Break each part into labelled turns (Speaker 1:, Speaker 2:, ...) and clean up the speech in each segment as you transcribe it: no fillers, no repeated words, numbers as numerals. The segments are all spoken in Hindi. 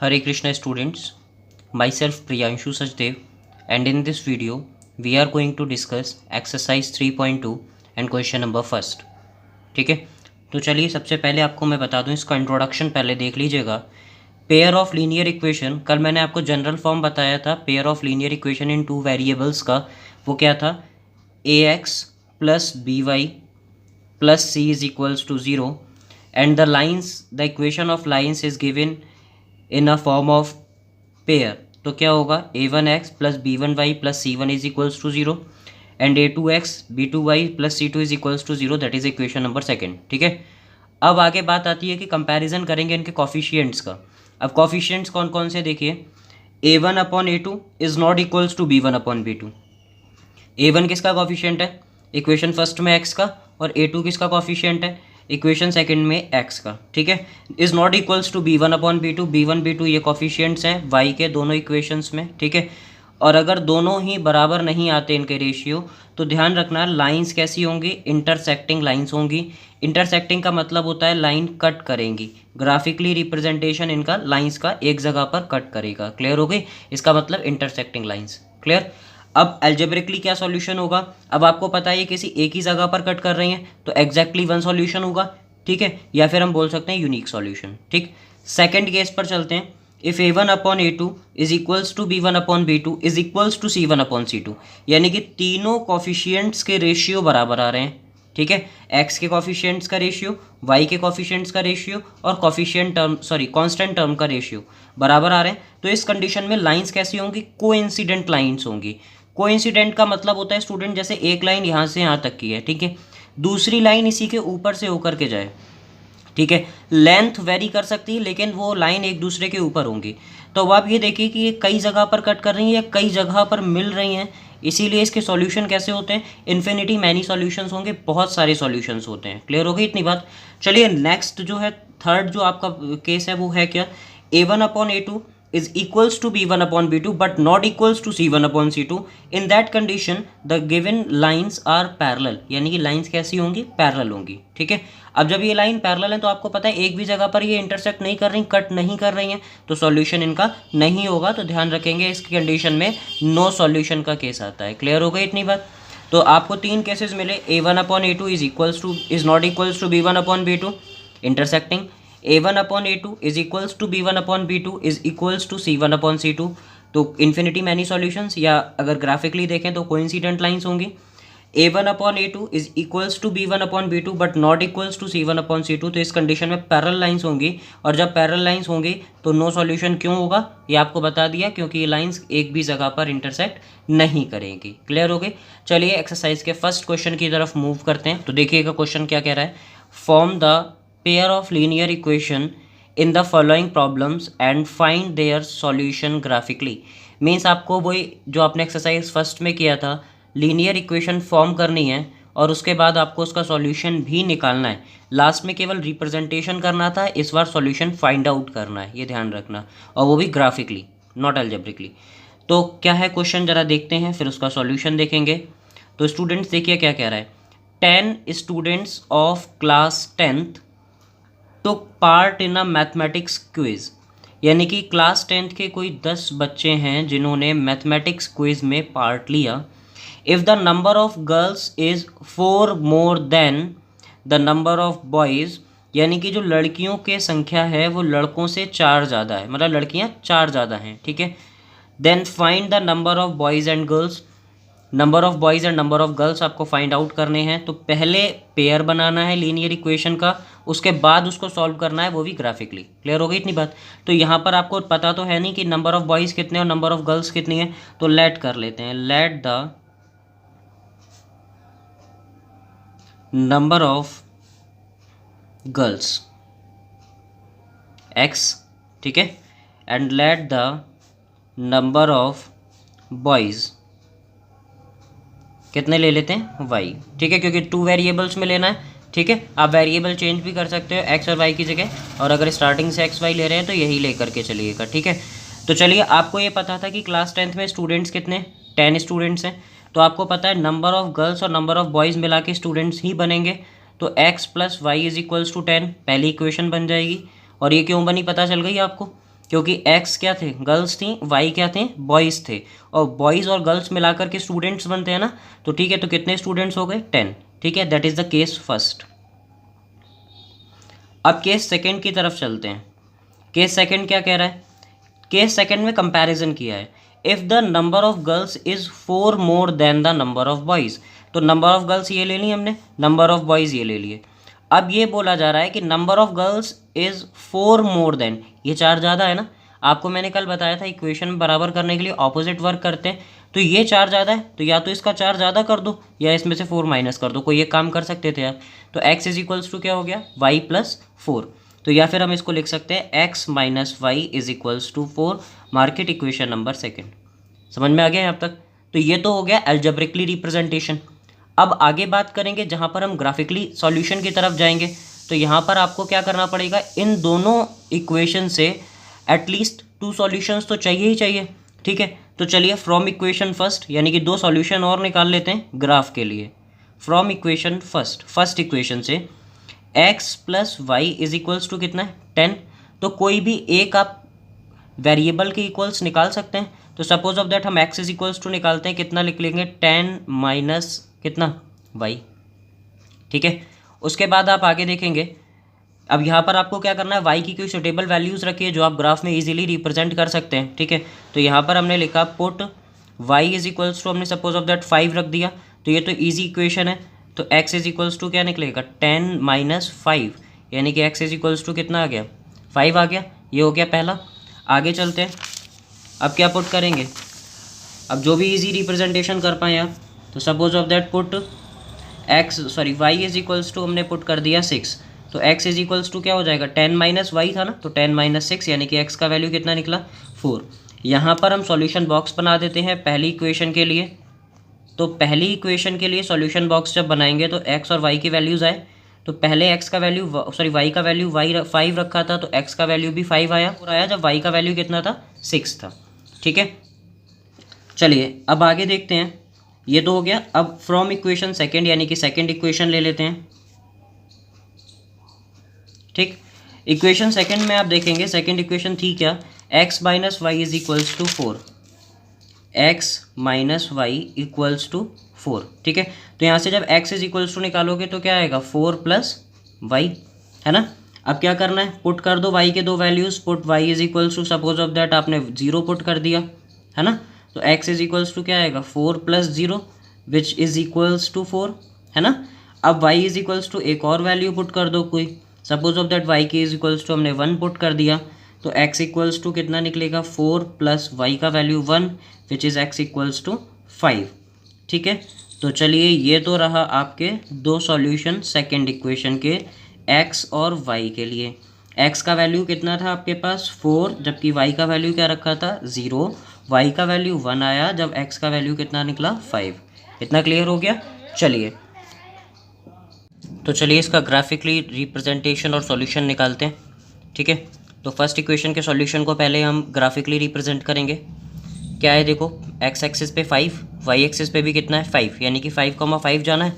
Speaker 1: Hare Krishna students, myself Priyanshu Sachdev, and in this video we are going to discuss exercise 3.2 and question number first. ठीक है, तो चलिए सबसे पहले आपको मैं बता दूं, इसका इंट्रोडक्शन पहले देख लीजिएगा। पेयर ऑफ लीनियर इक्वेशन, कल मैंने आपको जनरल फॉर्म बताया था pair of linear equation in two variables का। वो क्या था? A X plus B Y plus C is equals to zero and the lines, the equation of lines is given in a form of pair. तो क्या होगा? a1x plus b1y plus c1 is equals to zero and a2x b2y plus c2 is equals to zero. That is equation number second. ठीक है, अब आगे बात आती है कि कंपैरिजन करेंगे इनके कॉफिशिएंट्स का। अब कॉफिशिएंट्स कौन कौन से देखिए। a1 upon a2 is not equals to b1 upon b2। a1 किसका कॉफिशिएंट है? इक्वेशन फर्स्ट में x का, और a2 किसका कॉफिशिएंट है? इक्वेशन सेकंड में x का। ठीक है, is not equals to b1 upon b2। b1 b2 ये कॉफिशिएंट्स हैं y के दोनों इक्वेशंस में। ठीक है, और अगर दोनों ही बराबर नहीं आते इनके रेशियो, तो ध्यान रखना लाइंस कैसी होंगी? इंटरसेक्टिंग लाइंस होंगी। इंटरसेक्टिंग का मतलब होता है लाइन कट करेंगी। ग्राफिकली रिप्रेजेंटेशन इनका लाइंस का एक जगह पर कट करेगा। क्लियर हो गई? इसका मतलब इंटरसेक्टिंग लाइंस। क्लियर? अब एल्जेब्रिकली क्या सॉल्यूशन होगा? अब आपको पता है ये किसी एक ही जगह पर कट कर रही हैं, तो एग्जैक्टली वन सॉल्यूशन होगा। ठीक है, या फिर हम बोल सकते हैं यूनिक सॉल्यूशन। ठीक, सेकंड केस पर चलते हैं। If a1 upon a2 is equals to b1 upon b2 is equals to c1 upon c2, यानी कि तीनों कॉफिशिएंट्स के रेशियो बराबर आ रहे हैं। ठीक है, x के कॉफिशिएंट्स का रेशियो, y के कॉफिशिएंट्स का रेशियो और कॉफिशिएंट टर्म कांस्टेंट टर्म का रेशियो बराबर आ रहे हैं। तो इस कंडीशन में लाइंस कैसी होंगी? कोइंसिडेंट लाइंस होंगी। कोइंसिडेंट का मतलब होता है स्टूडेंट, जैसे एक लाइन यहाँ से यहाँ तक की है, ठीक है, दूसरी लाइन इसी के ऊपर से होकर के जाए। ठीक है, लेंथ वेरी कर सकती है लेकिन वो लाइन एक दूसरे के ऊपर होंगी। तो अब आप ये देखिए कि ये कई जगह पर कट कर रही हैं या कई जगह पर मिल रही हैं, इसीलिए इसके सॉल्यूशन कैसे होते हैं? इन्फिनिटी मैनी सॉल्यूशंस होंगे, बहुत सारे सॉल्यूशंस होते हैं। क्लियर हो गई इतनी बात? चलिए नेक्स्ट जो है, थर्ड जो आपका केस है वो है क्या? a1 upon a2 is equals to b1 upon b2 but not equals to c1 upon c2। in that condition the given lines are parallel, यानी कि लाइंस कैसी होंगी? पैरेलल होंगी। ठीक है, अब जब ये लाइन पैरेलल है तो आपको पता है एक भी जगह पर ये इंटरसेक्ट नहीं कर रही, कट नहीं कर रही हैं, तो सॉल्यूशन इनका नहीं होगा। तो ध्यान रखेंगे इसकी कंडीशन में नो सॉल्यूशन का केस आता है। क्लियर हो गई इतनी बात? तो आपको तीन केसेस मिले। a1 upon a2 is not equals to b1 upon b2 intersecting, a1 upon a2 is equals to b1 upon b2 is equals to c1 upon c2। तो इन्फिनिटी मैनी सॉल्यूशंस, या अगर ग्राफिकली देखें तो कोइंसिडेंट लाइंस होंगी। a1 upon a2 is equals to b1 upon b2 but not equals to c1 upon c2। तो इस कंडीशन में पैरेलल लाइंस होंगी, और जब पैरेलल लाइंस होंगी तो नो सॉल्यूशन क्यों होगा? ये आपको बता दिया, क्योंकि ये लाइंस एक भी जगह पर इंटरसेक्ट नहीं करेंगी। क्लियर हो गई? चलिए एक्सरसाइज के फर्स्ट क्वेश्चन की तरफ मूव करते हैं। तो देखिएगा क्वेश्चन क्या कह रहा है। Form the pair of linear equation in the following problems and find their solution graphically। Means आपको वही जो आपने एक्सरसाइज फर्स्ट में किया था, लीनियर इक्वेशन फॉर्म करनी है और उसके बाद आपको उसका सॉल्यूशन भी निकालना है। लास्ट में केवल रिप्रेजेंटेशन करना था, इस बार सॉल्यूशन फाइंड आउट करना है, ये ध्यान रखना, और वो भी ग्राफिकली, नॉट एल्जेब्रिकली। तो क्या है क्वेश्चन, जरा देखते हैं, फिर उसका सॉल्यूशन देखेंगे। तो स्टूडेंट्स देखिए क्या कह रहा है। 10 students of class 10th took part in a mathematics quiz, यानी कि क्लास 10th के कोई 10 बच्चे हैं जिन्होंने मैथमेटिक्स क्विज में पार्ट लिया। If the number of girls is 4 more than the number of boys, यानी कि जो लड़कियों की संख्या है वो लड़कों से 4 ज़्यादा है, मतलब लड़कियां 4 ज़्यादा हैं। ठीक है, then find the number of boys and girls. Number of boys and number of girls आपको फाइंड आउट करने हैं। तो पहले पेयर बनाना है लीनियर इक्वेशन का, उसके बाद उसको सॉल्व करना है, वो भी ग्राफिकली। क्लियर हो गई इतनी बात? तो यहाँ पर आपको पता तो है नहीं कि नंबर ऑफ बॉयज़ कितने और नंबर ऑफ गर्ल्स कितनी है, तो लेट कर लेते हैं। Let the number of girls x, ठीक है, and let the number of boys कितने ले लेते हैं? y। ठीक है, क्योंकि 2 वेरिएबल्स में लेना है। ठीक है, आप वेरिएबल चेंज भी कर सकते हो x और y की जगह, और अगर स्टार्टिंग से x y ले रहे हैं तो यही लेकर के चलिएगा। ठीक है, तो चलिए आपको ये पता था कि क्लास 10th में स्टूडेंट्स कितने? 10 स्टूडेंट्स हैं। तो आपको पता है नंबर ऑफ गर्ल्स और नंबर ऑफ बॉयज़ मिला के स्टूडेंट्स ही बनेंगे। तो x plus y is equals to 10 पहली इक्वेशन बन जाएगी। और ये क्यों बनी पता चल गई आपको? क्योंकि एक्स क्या थे, गर्ल्स थी, वाई क्या थे, बॉयज़ थे, और बॉयज़ और गर्ल्स मिलाकर के स्टूडेंट्स बनते हैं ना। तो ठीक है, तो कितने स्टूडेंट्स हो गए, 10। ठीक है, that is the case first. अब केस सेकेंड की तरफ चलते हैं। केस सेकेंड क्या कह रहा है, केस सेकेंड में कंपैरिजन किया है। If the number of girls is 4 more than the number of boys, तो नंबर ऑफ गर्ल्स ये ले ली हमने, नंबर ऑफ बॉयज़ ये ले लिए। अब ये बोला जा रहा है कि number of girls is 4 more than, ये 4 ज़्यादा है ना। आपको मैंने कल बताया था इक्वेशन बराबर करने के लिए ऑपोजिट वर्क करते हैं। तो ये 4 ज़्यादा है, तो या तो इसका 4 ज़्यादा कर दो या इसमें से 4 माइनस कर दो, कोई एक काम कर सकते थे आप। तो x इज इक्वल्स टू क्या हो गया, y प्लस 4। तो या फिर हम इसको लिख सकते हैं x minus y is equals to 4। Mark it equation number second. समझ में आ गया यहाँ तक। तो ये तो हो गया एल्जेब्रिकली रिप्रेजेंटेशन। अब आगे बात करेंगे जहाँ पर हम ग्राफिकली सॉल्यूशन की तरफ जाएंगे। तो यहाँ पर आपको क्या करना पड़ेगा, इन दोनों इक्वेशन से एटलीस्ट 2 सॉल्यूशंस तो चाहिए ही चाहिए। ठीक है, तो चलिए फ्रॉम इक्वेशन फर्स्ट, यानी कि 2 सॉल्यूशन और निकाल लेते हैं ग्राफ के लिए। फ्रॉम इक्वेशन फर्स्ट इक्वेशन से x plus y is equals to कितना है, 10। तो कोई भी एक आप वेरिएबल के इक्वल्स निकाल सकते हैं। तो सपोज ऑफ दैट हम x इज इक्वल्स टू निकालते हैं, कितना लिख लेंगे, 10 माइनस कितना, y। ठीक है, उसके बाद आप आगे देखेंगे। अब यहाँ पर आपको क्या करना है, y की कोई सुटेबल वैल्यूज़ रखिए जो आप ग्राफ में इजीली रिप्रेजेंट कर सकते हैं। ठीक है, तो यहाँ पर हमने लिखा put y is equals to, हमने सपोज ऑफ दैट 5 रख दिया। तो ये तो इजी इक्वेशन है। तो x इज इक्वल्स टू क्या निकलेगा, 10 माइनस 5, यानी कि x इज इक्वल्स टू कितना आ गया, 5 आ गया। ये हो गया पहला। आगे चलते हैं, अब क्या पुट करेंगे, अब जो भी इजी रिप्रेजेंटेशन कर पाएँ आप। तो suppose of that put y is equals to हमने पुट कर दिया 6। तो x इज इक्वल्स टू क्या हो जाएगा, 10 माइनस वाई था ना, तो 10 माइनस 6, यानी कि x का वैल्यू कितना निकला, 4। यहाँ पर हम सॉल्यूशन बॉक्स बना देते हैं पहली इक्वेशन के लिए। तो पहली इक्वेशन के लिए सॉल्यूशन बॉक्स जब बनाएंगे तो x और y की वैल्यूज़ आए। तो पहले x का वैल्यू y का वैल्यू 5 रखा था, तो x का वैल्यू भी 5 आया, और आया जब y का वैल्यू कितना था, 6 था। ठीक है, चलिए अब आगे देखते हैं। ये तो हो गया। अब फ्रॉम इक्वेशन सेकेंड, यानी कि सेकेंड इक्वेशन ले लेते हैं। ठीक, इक्वेशन सेकंड में आप देखेंगे, सेकंड इक्वेशन थी क्या, x minus y is equals to 4, x minus y equals to 4। ठीक है, तो यहाँ से जब x इज इक्वल्स टू निकालोगे तो क्या आएगा, 4 प्लस वाई, है ना। अब क्या करना है, पुट कर दो y के दो values. Put y is equals to, suppose of that आपने 0 पुट कर दिया, है ना। तो x इज इक्वल्स टू क्या आएगा, 4 plus 0 which is equals to 4, है ना। अब y इज इक्वल्स टू एक और वैल्यू पुट कर दो कोई, सपोज ऑफ दैट y के इज इक्वल्स टू हमने 1 पुट कर दिया। तो x इक्वल्स टू कितना निकलेगा, 4 प्लस y का value 1 which is x equals to 5। ठीक है, तो चलिए ये तो रहा आपके 2 सॉल्यूशन सेकंड इक्वेशन के x और y के लिए। x का वैल्यू कितना था आपके पास, 4, जबकि y का वैल्यू क्या रखा था, 0। y का वैल्यू 1 आया जब x का वैल्यू कितना निकला, 5। इतना क्लियर हो गया। चलिए, तो चलिए इसका ग्राफिकली रिप्रेजेंटेशन और सॉल्यूशन निकालते हैं। ठीक है, तो फर्स्ट इक्वेशन के सॉल्यूशन को पहले हम ग्राफिकली रिप्रेजेंट करेंगे। क्या है देखो, x एक्सिस पे 5, y एक्सिस पे भी कितना है, 5, यानी कि 5,5 जाना है।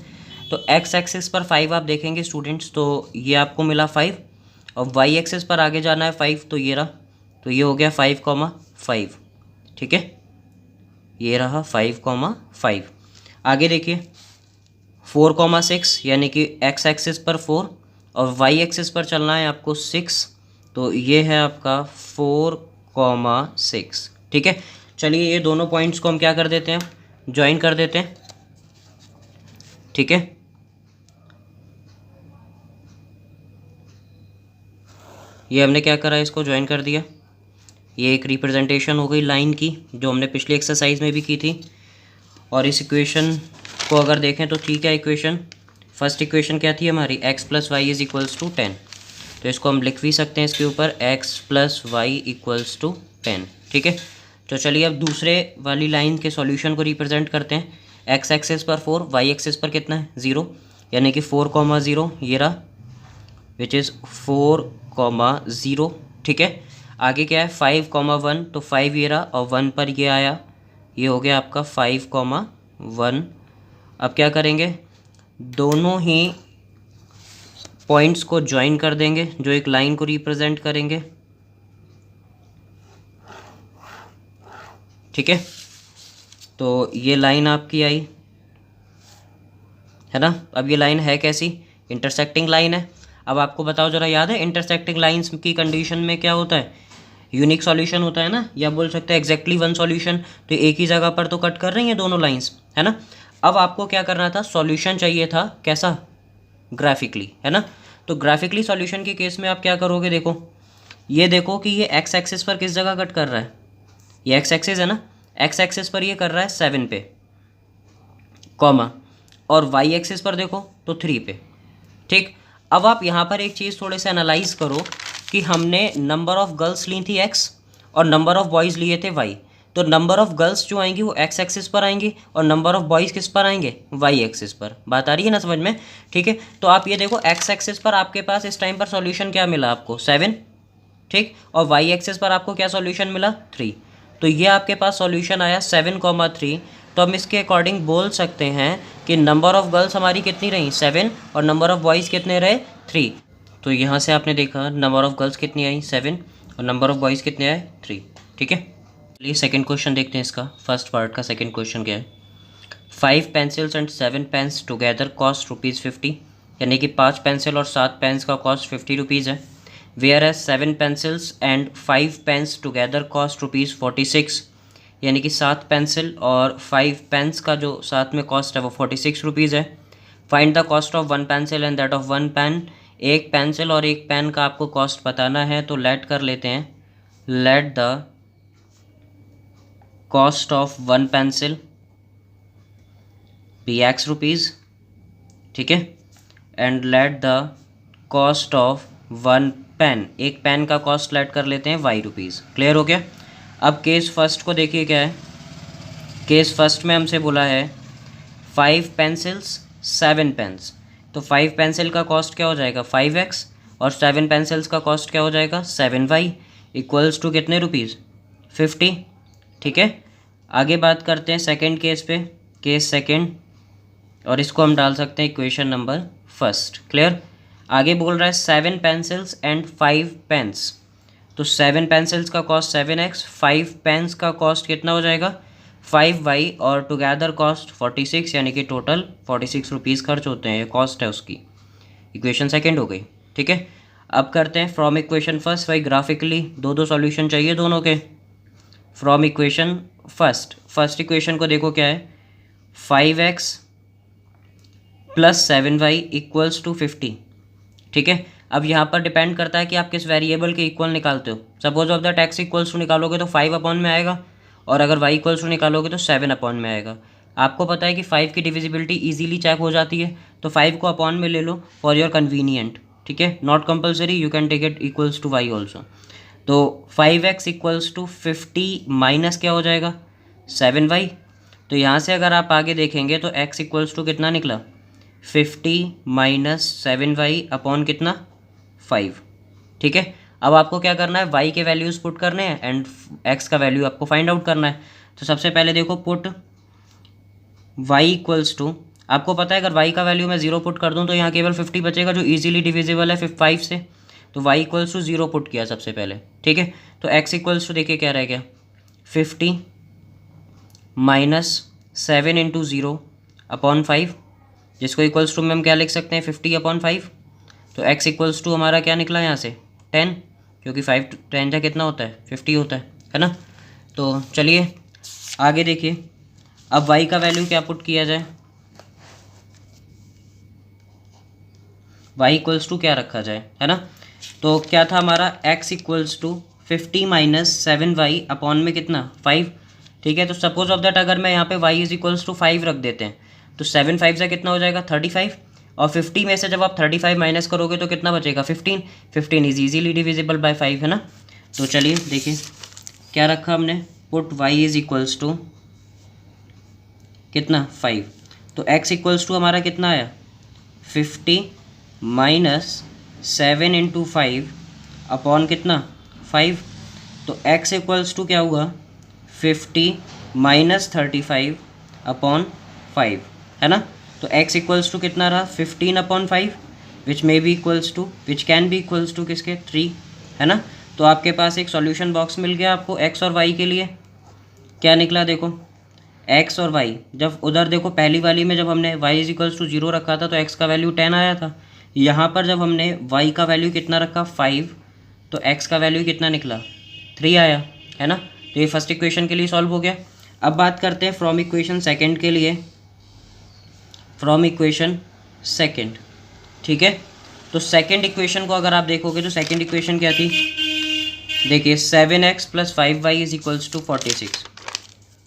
Speaker 1: तो x एक्सिस पर 5 आप देखेंगे स्टूडेंट्स, तो ये आपको मिला 5, और y एक्सिस पर आगे जाना है 5, तो ये रहा, तो ये हो गया 5,5। ठीक है, ये रहा 5,5। आगे देखिए 4,6, यानी कि x एक्सिस पर 4 और y एक्सिस पर चलना है आपको 6, तो ये है आपका 4,6। ठीक है, चलिए ये दोनों पॉइंट्स को हम क्या कर देते हैं, ज्वाइन कर देते हैं। ठीक है, ये हमने क्या करा, इसको ज्वाइन कर दिया। ये एक रिप्रेजेंटेशन हो गई लाइन की, जो हमने पिछली एक्सरसाइज में भी की थी। और इस इक्वेशन को अगर देखें तो ठीक है, इक्वेशन फर्स्ट इक्वेशन क्या थी हमारी, x plus y is equals to 10। तो इसको हम लिख भी सकते हैं इसके ऊपर, x plus y equals to 10। ठीक है, तो चलिए अब दूसरे वाली लाइन के सॉल्यूशन को रिप्रेजेंट करते हैं। x एक्सिस पर 4, y एक्सिस पर कितना है, 0, यानी कि 4,0 ये रहा, विच इज़ 4,0। ठीक है, आगे क्या है, 5,1, तो 5 ये रहा, और 1 पर ये आया, ये हो गया आपका 5,1। अब क्या करेंगे, दोनों ही पॉइंट्स को ज्वाइन कर देंगे जो एक लाइन को रिप्रेजेंट करेंगे। ठीक है, तो ये लाइन आपकी आई है ना। अब ये लाइन है कैसी, इंटरसेक्टिंग लाइन है। अब आपको बताओ जरा, याद है इंटरसेक्टिंग लाइंस की कंडीशन में क्या होता है, यूनिक सॉल्यूशन होता है ना, या बोल सकते हैं एग्जैक्टली वन सॉल्यूशन। तो एक ही जगह पर तो कट कर रही हैं दोनों लाइंस, है ना। अब आपको क्या करना था, सॉल्यूशन चाहिए था कैसा, ग्राफिकली, है ना। तो ग्राफिकली सॉल्यूशन के केस में आप क्या करोगे, देखो ये देखो कि ये एक्स एक्सिस पर किस जगह कट कर रहा है, ये एक्स एक्सिस है ना, एक्स एक्सिस पर ये कर रहा है 7 पे, कॉमा, और वाई एक्सिस पर देखो तो 3 पे, ठीक। अब आप यहाँ पर एक चीज़ थोड़े से एनालाइज करो कि हमने नंबर ऑफ़ गर्ल्स ली थी एक्स और नंबर ऑफ़ बॉयज़ लिए थे वाई। तो नंबर ऑफ़ गर्ल्स जो आएंगी वो एक्स एक्सिस पर आएंगी और नंबर ऑफ़ बॉयज़ किस पर आएंगे, वाई एक्सिस पर। बात आ रही है ना समझ में, ठीक है। तो आप ये देखो एक्स एक्सिस पर आपके पास इस टाइम पर सॉल्यूशन क्या मिला आपको, 7, ठीक, और वाई एक्सिस पर आपको क्या सॉल्यूशन मिला, 3। तो ये आपके पास सॉल्यूशन आया 7,3। तो हम इसके अकॉर्डिंग बोल सकते हैं कि नंबर ऑफ़ गर्ल्स हमारी कितनी रही, 7, और नंबर ऑफ़ बॉयज़ कितने रहे, 3। तो यहाँ से आपने देखा नंबर ऑफ़ गर्ल्स कितनी आई, 7, और नंबर ऑफ़ बॉयज़ कितने आए, 3, ठीक है। चलिए सेकंड क्वेश्चन देखते हैं इसका, फर्स्ट पार्ट का सेकंड क्वेश्चन क्या है। 5 pencils and 7 pens together cost ₹50, यानी कि 5 पेंसिल और 7 पेन्स का कॉस्ट 50 रुपीज़ है। Whereas 7 pencils and 5 pens together cost ₹46, यानी कि 7 पेंसिल और 5 पेन्स का जो साथ में कॉस्ट है वो 46 रुपीज़ है। Find the cost of 1 pencil and that of 1 pen. एक पेंसिल और एक पेन का आपको कॉस्ट बताना है, तो लेट कर लेते हैं, let the cost of 1 pencil be x rupees, ठीक है, and let the cost of 1 pen, एक पेन का कॉस्ट लेट कर लेते हैं वाई रुपीज़। क्लियर हो गया। अब केस फर्स्ट को देखिए क्या है, केस फर्स्ट में हमसे बोला है 5 पेंसिल्स 7 पेन्स। तो 5 पेंसिल का कॉस्ट क्या हो जाएगा, 5x, और 7 पेंसिल्स का कॉस्ट क्या हो जाएगा, 7y, इक्वल्स टू कितने रुपीज़, 50, ठीक है। आगे बात करते हैं सेकंड केस पे, केस सेकंड, और इसको हम डाल सकते हैं इक्वेशन नंबर फर्स्ट। क्लियर। आगे बोल रहा है 7 पेंसिल्स एंड 5 पेन्स। तो 7 पेंसिल्स का कॉस्ट 7x, 5 पेन्स का कॉस्ट कितना हो जाएगा, 5y, और टुगेदर कॉस्ट 46, यानी कि टोटल 46 रुपीज़ खर्च होते हैं, ये कॉस्ट है उसकी। इक्वेशन सेकंड हो गई, ठीक है। अब करते हैं फ्रॉम इक्वेशन फर्स्ट, भाई ग्राफिकली दो सॉल्यूशन चाहिए दोनों के। फ्रॉम इक्वेशन फर्स्ट इक्वेशन को देखो क्या है, 5x plus 7y equals to 50, ठीक है। अब यहाँ पर डिपेंड करता है कि आप किस वेरिएबल के इक्वल निकालते हो। Suppose of that x equals to निकालोगे तो 5 अपॉन में आएगा, और अगर y इक्वल्स टू निकालोगे तो 7 अपॉन में आएगा। आपको पता है कि 5 की डिविजिबिलिटी इजीली चेक हो जाती है, तो 5 को अपॉन में ले लो फॉर योर कन्वीनियंट, ठीक है, not compulsory, you can take it equals to y also. तो 5x इक्वल्स टू 50 माइनस क्या हो जाएगा, 7y। तो यहाँ से अगर आप आगे देखेंगे तो x इक्वल्स टू कितना निकला, 50 माइनस 7y अपॉन कितना, 5, ठीक है। अब आपको क्या करना है, y के वैल्यूज़ पुट करने हैं एंड x का वैल्यू आपको फाइंड आउट करना है। तो सबसे पहले देखो पुट y इक्वल्स टू, आपको पता है अगर y का वैल्यू मैं 0 पुट कर दूं तो यहाँ केवल 50 बचेगा, जो इजीली डिविजिबल है 5 से। तो y इक्वल्स टू 0 पुट किया सबसे पहले, ठीक है। तो x इक्वल्स टू देखिए क्या रह गया, 50 माइनस 7 इंटू 0 अपॉन 5, जिसको इक्वल्स टू में हम क्या लिख सकते हैं, 50 अपॉन 5। तो x इक्वल्स टू हमारा क्या निकला यहाँ से, 10, क्योंकि 5 to 10 का कितना होता है, 50 होता है ना। तो चलिए आगे देखिए, अब y का वैल्यू क्या पुट किया जाए, y इक्वल्स टू क्या रखा जाए, है ना। तो क्या था हमारा, x equals to 50 minus 7y upon में कितना, 5, ठीक है। तो सपोज ऑफ दैट अगर मैं यहाँ पे y इज इक्वल्स टू 5 रख देते हैं, तो 7 5 से कितना हो जाएगा, 35, और 50 में से जब आप 35 माइनस करोगे तो कितना बचेगा, 15 इज ईजीली डिविजिबल बाय 5, है ना। तो चलिए देखिए क्या रखा हमने, put y is equals to कितना, 5। तो x इक्वल्स टू हमारा कितना आया, 50 माइनस 7 इंटू 5 अपॉन कितना, 5। तो x इक्वल्स टू क्या हुआ, 50 माइनस 35 अपॉन 5, है ना। तो x इक्वल्स टू कितना रहा, 15 upon 5, which may be equals to, which can be equals to किसके, 3, है ना। तो आपके पास एक सॉल्यूशन बॉक्स मिल गया आपको x और y के लिए। क्या निकला देखो, x और y। जब उधर देखो पहली वाली में जब हमने y इज इक्वल्स टू 0 रखा था तो x का वैल्यू 10 आया था। यहाँ पर जब हमने y का वैल्यू कितना रखा 5, तो x का वैल्यू कितना निकला 3 आया, है ना। तो ये फर्स्ट इक्वेशन के लिए सॉल्व हो गया। अब बात करते हैं फ्रॉम इक्वेशन सेकेंड के लिए, फ्रॉम इक्वेशन सेकेंड, ठीक है। तो सेकेंड इक्वेशन को अगर आप देखोगे तो सेकेंड इक्वेशन क्या थी, देखिए 7x plus 5y is equals to 46,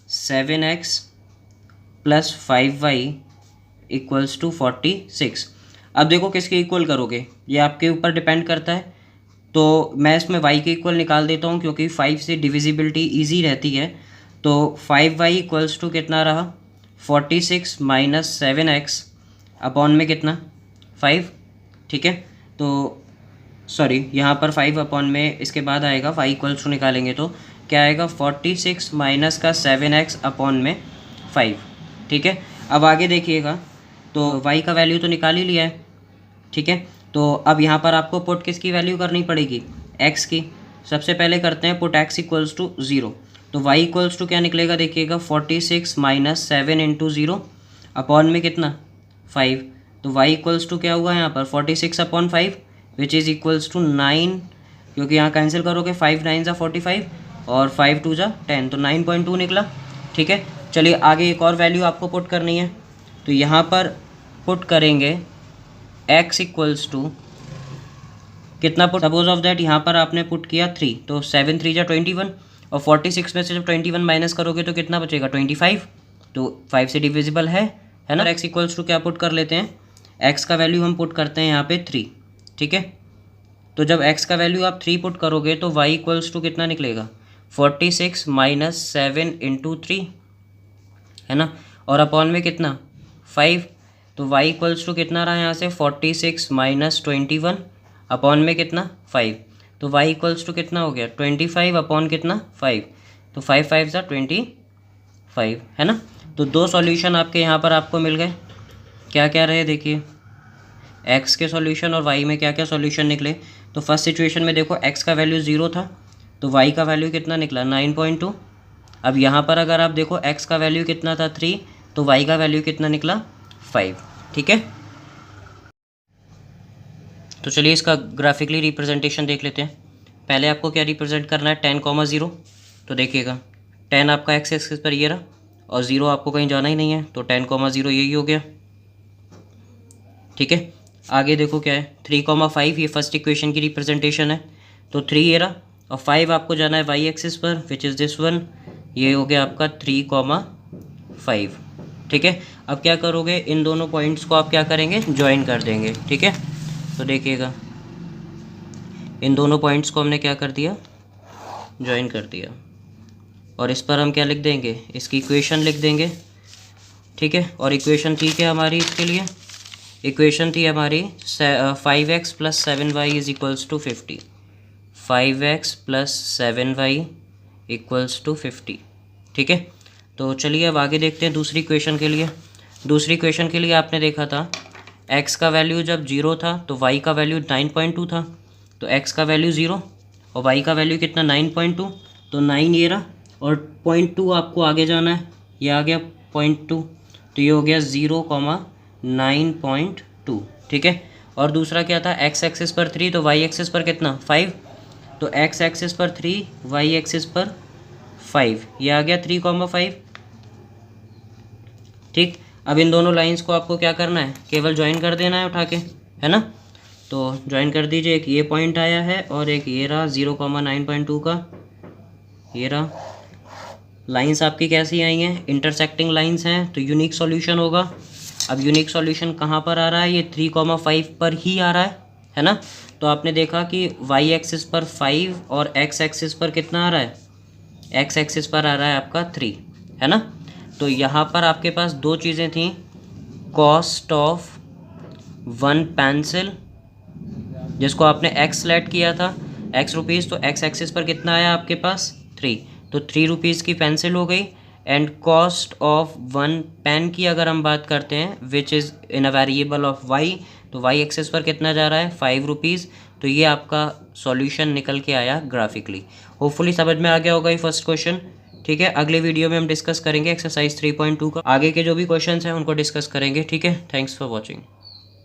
Speaker 1: 7x plus 5y equals to 46। अब देखो किसके इक्वल करोगे, ये आपके ऊपर डिपेंड करता है। तो मैं इसमें y के इक्वल निकाल देता हूँ क्योंकि 5 से डिविजिबिलिटी ईजी रहती है। तो 5y इक्वल्स टू कितना रहा 46 माइनस 7x अपॉन में कितना 5, ठीक है। तो सॉरी यहाँ पर 5 अपॉन में इसके बाद आएगा y इक्वल्स टू निकालेंगे तो क्या आएगा 46 माइनस का 7x अपॉन में 5, ठीक है। अब आगे देखिएगा, तो y का वैल्यू तो निकाल ही लिया है, ठीक है। तो अब यहाँ पर आपको पुट किसकी वैल्यू करनी पड़ेगी, x की। सबसे पहले करते हैं पुट x इक्वल्स टू 0, तो y इक्वल्स टू क्या निकलेगा देखिएगा 46 माइनस 7 इंटू 0 अपॉन में कितना 5। तो y इक्वल्स टू क्या हुआ यहाँ पर 46 upon 5 which is equals to 9, क्योंकि यहाँ कैंसिल करोगे 5 9 ज़ा 45 और 5 2 ज़ा 10, तो 9.2 निकला, ठीक है। चलिए आगे एक और वैल्यू आपको पुट करनी है, तो यहाँ पर पुट करेंगे x इक्वल्स टू कितना पुट, सपोज ऑफ दैट यहाँ पर आपने पुट किया 3, तो 7 3 ज़ा 21 और 46 में से जब 21 माइनस करोगे तो कितना बचेगा 25, तो 5 से डिविजिबल है ना। x इक्वल्स टू क्या पुट कर लेते हैं, x का वैल्यू हम पुट करते हैं यहाँ पे 3, ठीक है। तो जब x का वैल्यू आप 3 पुट करोगे तो y इक्वल्स टू कितना निकलेगा 46 माइनस 7 इंटू 3, है ना, और अपॉन में कितना 5। तो y इक्वल्स टू कितना रहा यहाँ से 46 माइनस 21 अपॉन में कितना 5, तो y इक्वल्स टू कितना हो गया 25 अपॉन कितना 5, तो 5 5 ज़ा 25, है ना। तो दो सॉल्यूशन आपके यहाँ पर आपको मिल गए। क्या क्या रहे देखिए, x के सॉल्यूशन और y में क्या क्या सॉल्यूशन निकले। तो फर्स्ट सिचुएशन में देखो x का वैल्यू 0 था तो y का वैल्यू कितना निकला 9.2। अब यहाँ पर अगर आप देखो x का वैल्यू कितना था 3, तो y का वैल्यू कितना निकला 5, ठीक है। तो चलिए इसका ग्राफिकली रिप्रेजेंटेशन देख लेते हैं। पहले आपको क्या रिप्रेजेंट करना है 10,0, तो देखिएगा 10 आपका एक्स एक्सिस पर ये रहा और 0 आपको कहीं जाना ही नहीं है, तो 10,0 यही हो गया, ठीक है। आगे देखो क्या है 3,5, ये फर्स्ट इक्वेशन की रिप्रेजेंटेशन है, तो 3 ये रहा और 5 आपको जाना है वाई एक्सिस पर विच इज़ दिस वन, ये हो गया आपका 3,5, ठीक है। अब क्या करोगे, इन दोनों पॉइंट्स को आप क्या करेंगे ज्वाइन कर देंगे, ठीक है। तो देखिएगा इन दोनों पॉइंट्स को हमने क्या कर दिया ज्वाइन कर दिया और इस पर हम क्या लिख देंगे, इसकी इक्वेशन लिख देंगे, ठीक है। और इक्वेशन थी क्या हमारी, इसके लिए इक्वेशन थी हमारी 5x plus 7y is equals to 50, 5x plus 7y equals to 50, ठीक है। तो चलिए अब आगे देखते हैं दूसरी इक्वेशन के लिए। दूसरी इक्वेशन के लिए आपने देखा था x का वैल्यू जब 0 था तो y का वैल्यू 9.2 था, तो x का वैल्यू 0 और y का वैल्यू कितना 9.2, तो 9 ये रहा और 0.2 आपको आगे जाना है, ये आ गया 0.2, तो ये हो गया 0,9.2, ठीक है। और दूसरा क्या था x एक्सिस पर 3 तो y एक्सिस पर कितना 5, तो x एक्सिस पर 3 y एक्सिस पर 5, ये आ गया 3,5, ठीक। अब इन दोनों लाइंस को आपको क्या करना है, केवल ज्वाइन कर देना है उठा के, है ना। तो ज्वाइन कर दीजिए, एक ये पॉइंट आया है और एक ये रहा 0,9.2 का, ये रहा। लाइंस आपकी कैसी आई हैं, इंटरसेक्टिंग लाइंस हैं, तो यूनिक सॉल्यूशन होगा। अब यूनिक सॉल्यूशन कहाँ पर आ रहा है, ये 3,5 पर ही आ रहा है ना। तो आपने देखा कि y एक्सिस पर 5 और x एक्सिस पर कितना आ रहा है, x एक्सिस पर आ रहा है आपका 3, है ना। तो यहाँ पर आपके पास दो चीज़ें थी, कॉस्ट ऑफ 1 पेंसिल जिसको आपने x सेलेक्ट किया था x रुपीज़, तो x एक्सिस पर कितना आया आपके पास 3, तो 3 रुपीज़ की पेंसिल हो गई। एंड कॉस्ट ऑफ 1 पेन की अगर हम बात करते हैं which is in a variable of y, तो y एक्सिस पर कितना जा रहा है 5 रुपीज़। तो ये आपका सॉल्यूशन निकल के आया ग्राफिकली। होपफुली समझ में आ गया होगा ये फर्स्ट क्वेश्चन। ठीक है, अगले वीडियो में हम डिस्कस करेंगे एक्सरसाइज 3.2 का, आगे के जो भी क्वेश्चंस हैं उनको डिस्कस करेंगे। ठीक है, थैंक्स फॉर वॉचिंग।